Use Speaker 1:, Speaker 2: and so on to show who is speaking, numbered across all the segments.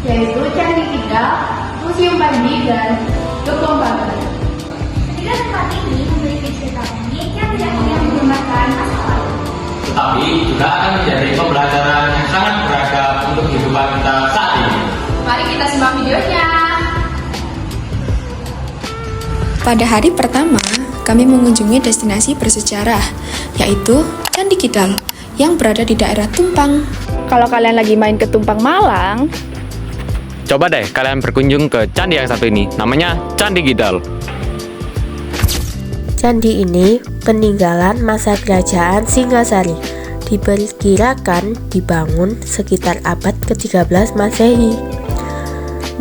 Speaker 1: yaitu Candi Kidal, Museum Panji, dan Gembong Bangka.
Speaker 2: Ketiga tempat ini memiliki cerita unik yang tidak hanya menggambarkan masa lalu,
Speaker 3: tetapi juga akan menjadi pembelajaran yang sangat beragam untuk kehidupan kita saat ini.
Speaker 1: Mari kita simak videonya.
Speaker 4: Pada hari pertama, kami mengunjungi destinasi bersejarah, yaitu Candi Kidal, yang berada di daerah Tumpang.
Speaker 5: Kalau kalian lagi main ke Tumpang Malang,
Speaker 6: Coba deh kalian berkunjung ke candi yang satu ini, namanya Candi Kidal.
Speaker 7: Candi ini peninggalan masa kerajaan Singasari, diperkirakan dibangun sekitar abad ke-13 Masehi.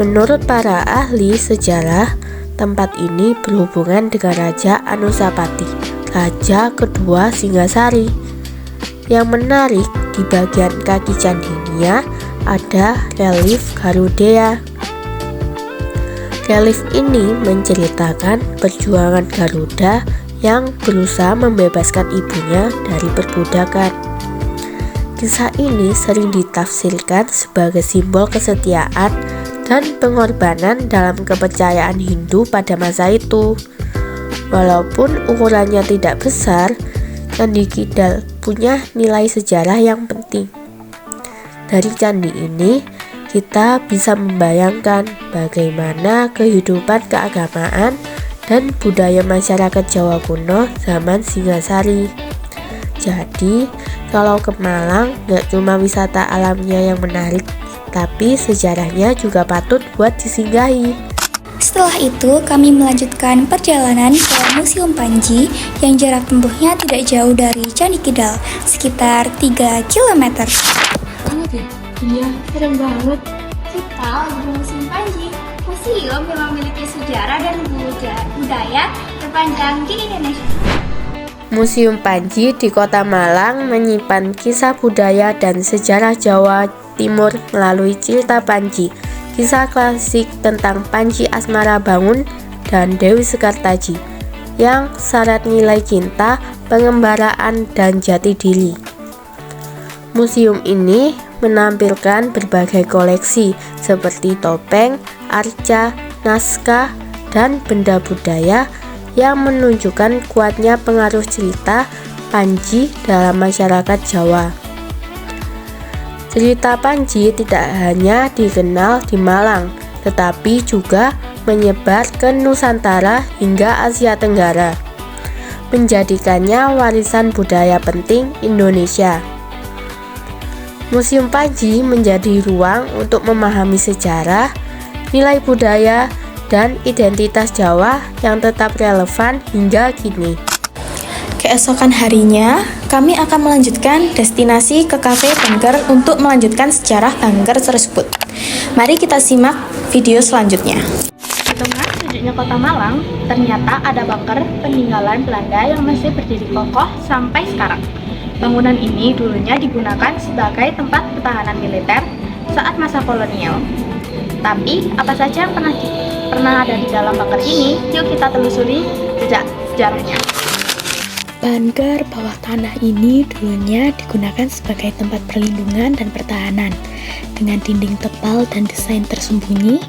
Speaker 7: Menurut para ahli sejarah, tempat ini berhubungan dengan Raja Anusapati, raja kedua Singasari. Yang menarik, di bagian kaki candinya ada relief Garuda. Relief ini menceritakan perjuangan Garuda yang berusaha membebaskan ibunya dari perbudakan. Kisah ini sering ditafsirkan sebagai simbol kesetiaan dan pengorbanan dalam kepercayaan Hindu pada masa itu. Walaupun ukurannya tidak besar, Candi Kidal punya nilai sejarah yang penting. Dari candi ini, kita bisa membayangkan bagaimana kehidupan keagamaan dan budaya masyarakat Jawa kuno zaman Singasari. Jadi, kalau ke Malang, nggak cuma wisata alamnya yang menarik, tapi sejarahnya juga patut buat disinggahi.
Speaker 2: Setelah itu, kami melanjutkan perjalanan ke Museum Panji yang jarak tempuhnya tidak jauh dari Candi Kidal, sekitar 3 km.
Speaker 1: Iya, serem banget.
Speaker 2: Kita lagi di Museum Panji, museum yang memiliki sejarah dan budaya terpanjang di Indonesia.
Speaker 7: Museum Panji di Kota Malang menyimpan kisah budaya dan sejarah Jawa Timur melalui cerita Panji, kisah klasik tentang Panji Asmara Bangun dan Dewi Sekartaji, yang syarat nilai cinta, pengembaraan, dan jati diri. Museum ini menampilkan berbagai koleksi seperti topeng, arca, naskah, dan benda budaya yang menunjukkan kuatnya pengaruh cerita Panji dalam masyarakat Jawa. Cerita Panji tidak hanya dikenal di Malang, tetapi juga menyebar ke Nusantara hingga Asia Tenggara, menjadikannya warisan budaya penting Indonesia. Museum Panji menjadi ruang untuk memahami sejarah, nilai budaya, dan identitas Jawa yang tetap relevan hingga kini.
Speaker 4: Keesokan harinya, kami akan melanjutkan destinasi ke Cafe Bangker untuk melanjutkan sejarah Bangker tersebut. Mari kita simak video selanjutnya.
Speaker 5: di tengah sejuknya kota Malang, ternyata ada bunker peninggalan Belanda yang masih berdiri kokoh sampai sekarang. Bangunan ini dulunya digunakan sebagai tempat pertahanan militer saat masa kolonial. Tapi, apa saja yang pernah ada di dalam bunker ini? Yuk kita telusuri jejak sejarahnya.
Speaker 8: Bunker bawah tanah ini dulunya digunakan sebagai tempat perlindungan dan pertahanan. Dengan dinding tebal dan desain tersembunyi,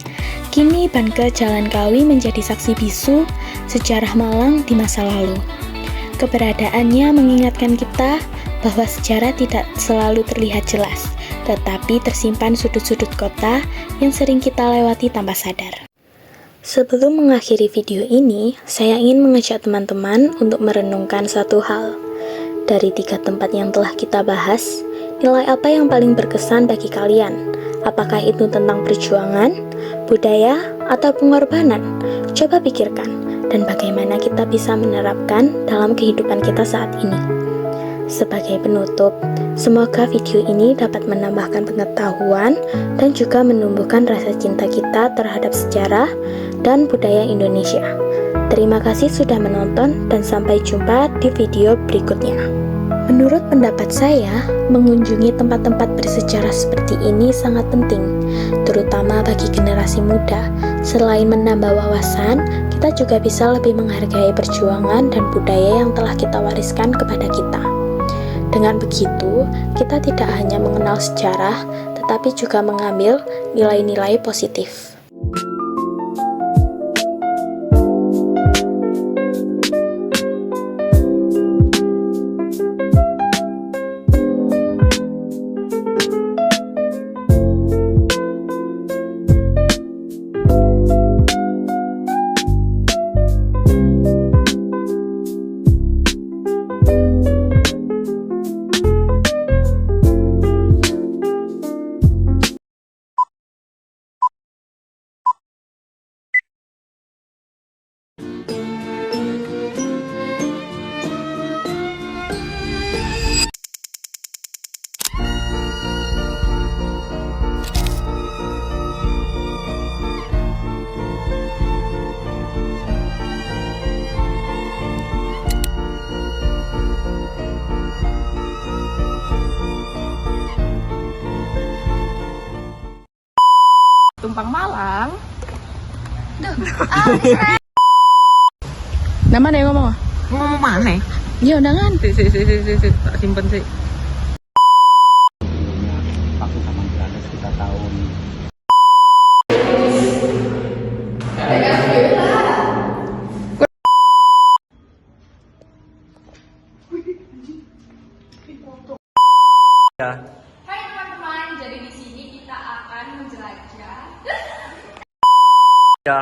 Speaker 8: kini bunker Jalan Kawi menjadi saksi bisu sejarah Malang di masa lalu. Keberadaannya mengingatkan kita bahwa sejarah tidak selalu terlihat jelas, tetapi tersimpan sudut-sudut kota yang sering kita lewati tanpa sadar. Sebelum mengakhiri video ini, saya ingin mengajak teman-teman untuk merenungkan satu hal. Dari 3 tempat yang telah kita bahas, nilai apa yang paling berkesan bagi kalian? Apakah itu tentang perjuangan, budaya, atau pengorbanan? Coba pikirkan, dan bagaimana kita bisa menerapkan dalam kehidupan kita saat ini. Sebagai penutup, semoga video ini dapat menambahkan pengetahuan dan juga menumbuhkan rasa cinta kita terhadap sejarah dan budaya Indonesia. Terima kasih sudah menonton dan sampai jumpa di video berikutnya. Menurut pendapat saya, mengunjungi tempat-tempat bersejarah seperti ini sangat penting, terutama bagi generasi muda. Selain menambah wawasan, kita juga bisa lebih menghargai perjuangan dan budaya yang telah kita wariskan kepada kita. Dengan begitu, kita tidak hanya mengenal sejarah,
Speaker 4: tetapi juga mengambil nilai-nilai positif.
Speaker 5: Tumpang Malang. Nama deh ngomong.
Speaker 9: Ngomong mana?
Speaker 5: Ya undangan.
Speaker 9: Tak simpen sih.
Speaker 3: Waktu sama Belanda sekitar tahun
Speaker 1: Hai teman-teman, jadi di sini kita akan menjelajah.
Speaker 3: ya.